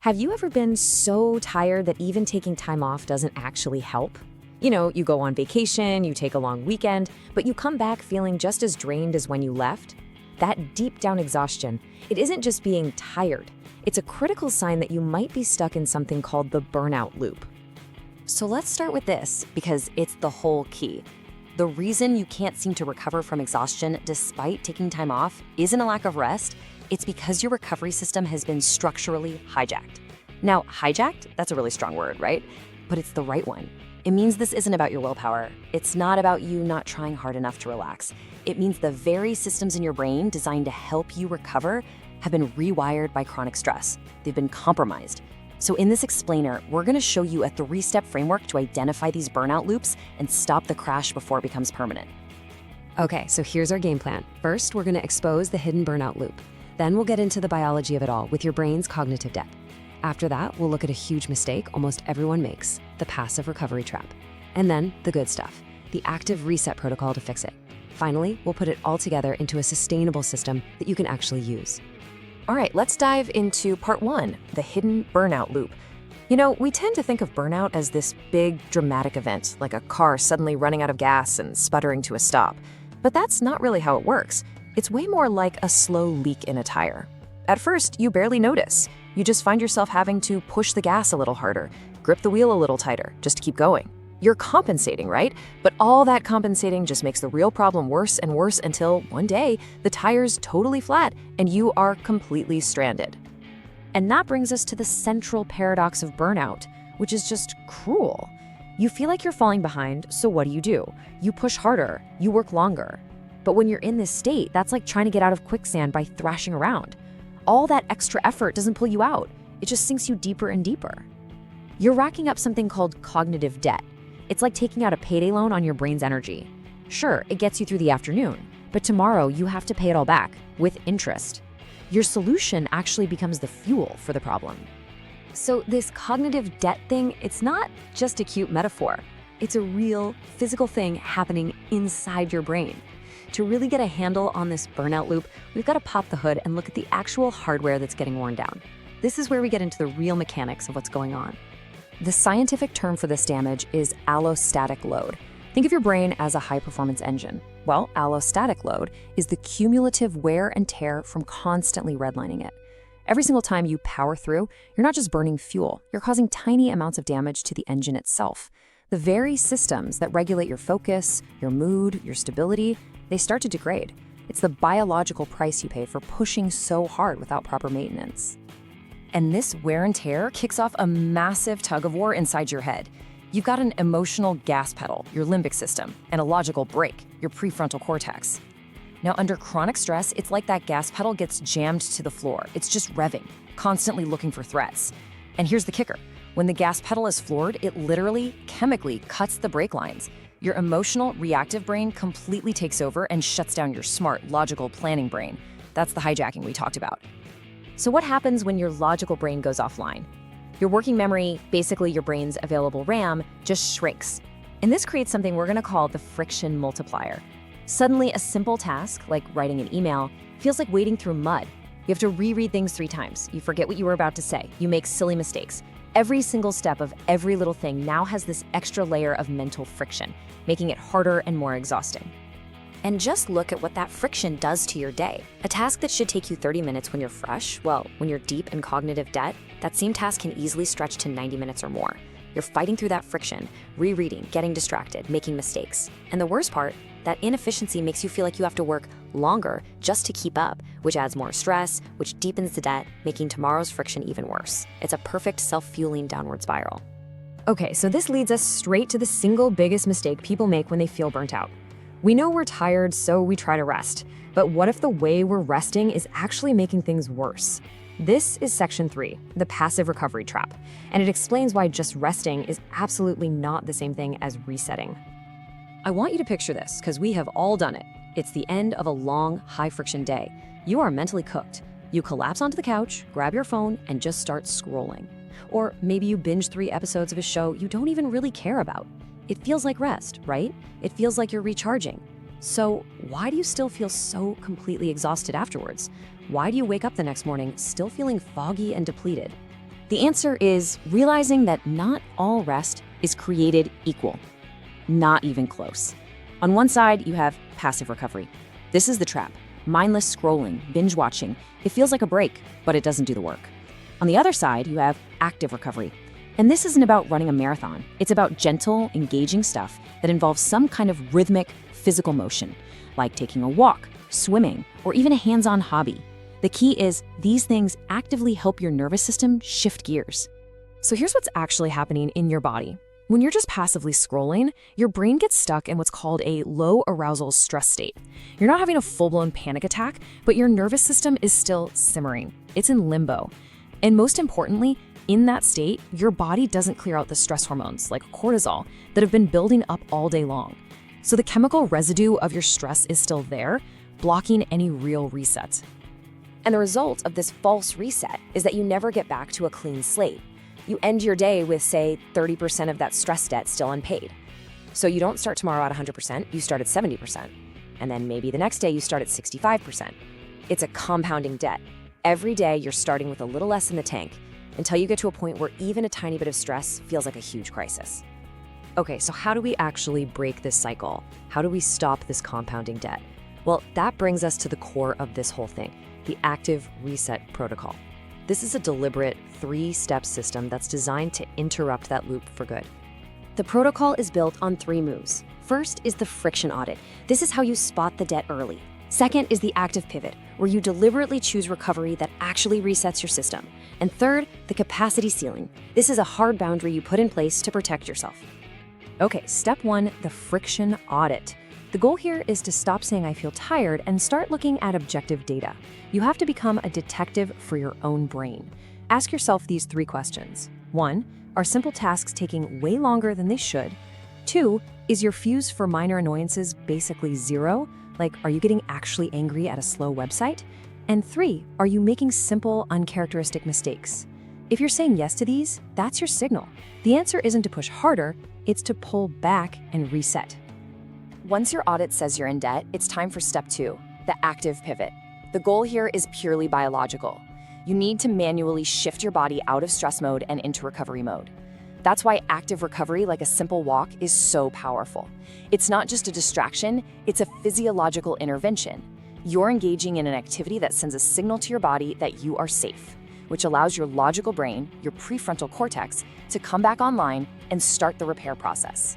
Have you ever been so tired that even taking time off doesn't actually help? You go on vacation, you take a long weekend, but you come back feeling just as drained as when you left? That deep down exhaustion, it isn't just being tired. It's a critical sign that you might be stuck in something called the burnout loop. So let's start with this, because it's the whole key. The reason you can't seem to recover from exhaustion despite taking time off isn't a lack of rest. It's because your recovery system has been structurally hijacked. Now, hijacked, that's a really strong word, right? But it's the right one. It means this isn't about your willpower. It's not about you not trying hard enough to relax. It means the very systems in your brain designed to help you recover have been rewired by chronic stress. They've been compromised. So in this explainer, we're gonna show you a 3-step framework to identify these burnout loops and stop the crash before it becomes permanent. Okay, so here's our game plan. First, we're gonna expose the hidden burnout loop. Then we'll get into the biology of it all with your brain's cognitive debt. After that, we'll look at a huge mistake almost everyone makes, the passive recovery trap. And then the good stuff, the active reset protocol to fix it. Finally, we'll put it all together into a sustainable system that you can actually use. All right, let's dive into part 1, the hidden burnout loop. We tend to think of burnout as this big, dramatic event, like a car suddenly running out of gas and sputtering to a stop. But that's not really how it works. It's way more like a slow leak in a tire. At first, you barely notice. You just find yourself having to push the gas a little harder, grip the wheel a little tighter, just to keep going. You're compensating, right? But all that compensating just makes the real problem worse and worse until one day, the tire's totally flat and you are completely stranded. And that brings us to the central paradox of burnout, which is just cruel. You feel like you're falling behind, so what do? You push harder, you work longer. But when you're in this state, that's like trying to get out of quicksand by thrashing around. All that extra effort doesn't pull you out. It just sinks you deeper and deeper. You're racking up something called cognitive debt. It's like taking out a payday loan on your brain's energy. Sure, it gets you through the afternoon, but tomorrow you have to pay it all back with interest. Your solution actually becomes the fuel for the problem. So this cognitive debt thing, it's not just a cute metaphor. It's a real physical thing happening inside your brain. To really get a handle on this burnout loop, we've got to pop the hood and look at the actual hardware that's getting worn down. This is where we get into the real mechanics of what's going on. The scientific term for this damage is allostatic load. Think of your brain as a high-performance engine. Well, allostatic load is the cumulative wear and tear from constantly redlining it. Every single time you power through, you're not just burning fuel, you're causing tiny amounts of damage to the engine itself. The very systems that regulate your focus, your mood, your stability, they start to degrade. It's the biological price you pay for pushing so hard without proper maintenance. And this wear and tear kicks off a massive tug of war inside your head. You've got an emotional gas pedal, your limbic system, and a logical brake, your prefrontal cortex. Now, under chronic stress, it's like that gas pedal gets jammed to the floor. It's just revving, constantly looking for threats. And here's the kicker. When the gas pedal is floored, it literally, chemically cuts the brake lines. Your emotional, reactive brain completely takes over and shuts down your smart, logical, planning brain. That's the hijacking we talked about. So what happens when your logical brain goes offline? Your working memory, basically your brain's available RAM, just shrinks. And this creates something we're gonna call the friction multiplier. Suddenly, a simple task, like writing an email, feels like wading through mud. You have to reread things 3 times. You forget what you were about to say. You make silly mistakes. Every single step of every little thing now has this extra layer of mental friction, making it harder and more exhausting. And just look at what that friction does to your day. A task that should take you 30 minutes when you're fresh, well, when you're deep in cognitive debt, that same task can easily stretch to 90 minutes or more. You're fighting through that friction, rereading, getting distracted, making mistakes. And the worst part, that inefficiency makes you feel like you have to work longer just to keep up, which adds more stress, which deepens the debt, making tomorrow's friction even worse. It's a perfect self-fueling downward spiral. Okay, so this leads us straight to the single biggest mistake people make when they feel burnt out. We know we're tired, so we try to rest. But what if the way we're resting is actually making things worse? This is section 3, the passive recovery trap, and it explains why just resting is absolutely not the same thing as resetting. I want you to picture this, because we have all done it. It's the end of a long, high-friction day. You are mentally cooked. You collapse onto the couch, grab your phone, and just start scrolling. Or maybe you binge 3 episodes of a show you don't even really care about. It feels like rest, right? It feels like you're recharging. So why do you still feel so completely exhausted afterwards? Why do you wake up the next morning still feeling foggy and depleted? The answer is realizing that not all rest is created equal. Not even close. On one side, you have passive recovery. This is the trap. Mindless scrolling, binge watching. It feels like a break, but it doesn't do the work. On the other side, you have active recovery. And this isn't about running a marathon. It's about gentle, engaging stuff that involves some kind of rhythmic, physical motion, like taking a walk, swimming, or even a hands-on hobby. The key is these things actively help your nervous system shift gears. So here's what's actually happening in your body. When you're just passively scrolling, your brain gets stuck in what's called a low arousal stress state. You're not having a full-blown panic attack, but your nervous system is still simmering. It's in limbo. And most importantly, in that state, your body doesn't clear out the stress hormones, like cortisol, that have been building up all day long. So the chemical residue of your stress is still there, blocking any real reset. And the result of this false reset is that you never get back to a clean slate. You end your day with, say, 30% of that stress debt still unpaid. So you don't start tomorrow at 100%, you start at 70%. And then maybe the next day you start at 65%. It's a compounding debt. Every day you're starting with a little less in the tank until you get to a point where even a tiny bit of stress feels like a huge crisis. Okay, so how do we actually break this cycle? How do we stop this compounding debt? Well, that brings us to the core of this whole thing, the Active Reset Protocol. This is a deliberate 3-step system that's designed to interrupt that loop for good. The protocol is built on 3 moves. First is the friction audit. This is how you spot the debt early. Second is the active pivot, where you deliberately choose recovery that actually resets your system. And third, the capacity ceiling. This is a hard boundary you put in place to protect yourself. Okay, step 1, the friction audit. The goal here is to stop saying I feel tired and start looking at objective data. You have to become a detective for your own brain. Ask yourself these 3 questions. 1, are simple tasks taking way longer than they should? 2, is your fuse for minor annoyances basically 0? Like, are you getting actually angry at a slow website? And 3, are you making simple, uncharacteristic mistakes? If you're saying yes to these, that's your signal. The answer isn't to push harder, it's to pull back and reset. Once your audit says you're in debt, it's time for step 2, the active pivot. The goal here is purely biological. You need to manually shift your body out of stress mode and into recovery mode. That's why active recovery, like a simple walk, is so powerful. It's not just a distraction, it's a physiological intervention. You're engaging in an activity that sends a signal to your body that you are safe, which allows your logical brain, your prefrontal cortex, to come back online and start the repair process.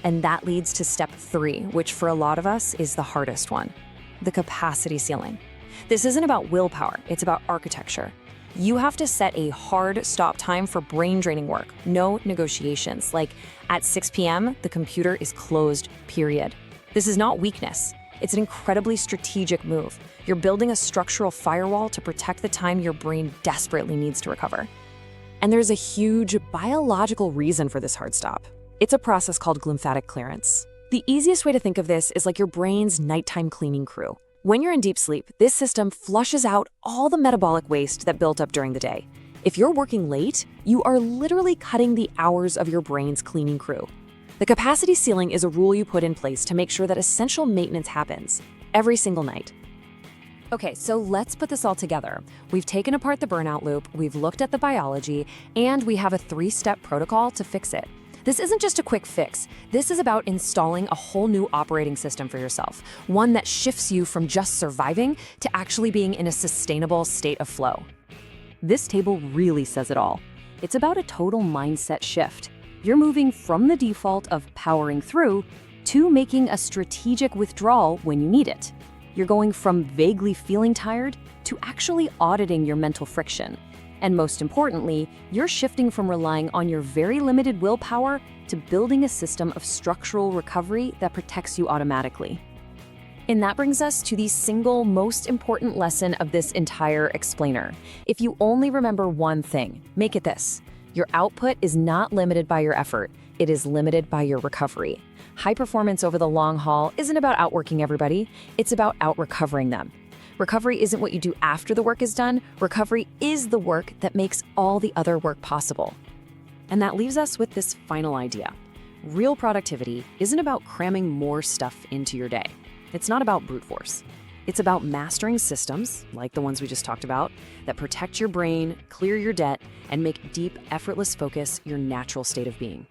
And that leads to step 3, which for a lot of us is the hardest one, the capacity ceiling. This isn't about willpower, it's about architecture. You have to set a hard stop time for brain-draining work, no negotiations, like at 6 p.m., the computer is closed, period. This is not weakness. It's an incredibly strategic move. You're building a structural firewall to protect the time your brain desperately needs to recover. And there's a huge biological reason for this hard stop. It's a process called glymphatic clearance. The easiest way to think of this is like your brain's nighttime cleaning crew. When you're in deep sleep, this system flushes out all the metabolic waste that built up during the day. If you're working late, you are literally cutting the hours of your brain's cleaning crew. The capacity ceiling is a rule you put in place to make sure that essential maintenance happens every single night. Okay, so let's put this all together. We've taken apart the burnout loop, we've looked at the biology, and we have a 3-step protocol to fix it. This isn't just a quick fix. This is about installing a whole new operating system for yourself, one that shifts you from just surviving to actually being in a sustainable state of flow. This table really says it all. It's about a total mindset shift. You're moving from the default of powering through to making a strategic withdrawal when you need it. You're going from vaguely feeling tired to actually auditing your mental friction. And most importantly, you're shifting from relying on your very limited willpower to building a system of structural recovery that protects you automatically. And that brings us to the single most important lesson of this entire explainer. If you only remember one thing, make it this. Your output is not limited by your effort. It is limited by your recovery. High performance over the long haul isn't about outworking everybody. It's about out-recovering them. Recovery isn't what you do after the work is done. Recovery is the work that makes all the other work possible. And that leaves us with this final idea. Real productivity isn't about cramming more stuff into your day. It's not about brute force. It's about mastering systems, like the ones we just talked about, that protect your brain, clear your debt, and make deep, effortless focus your natural state of being.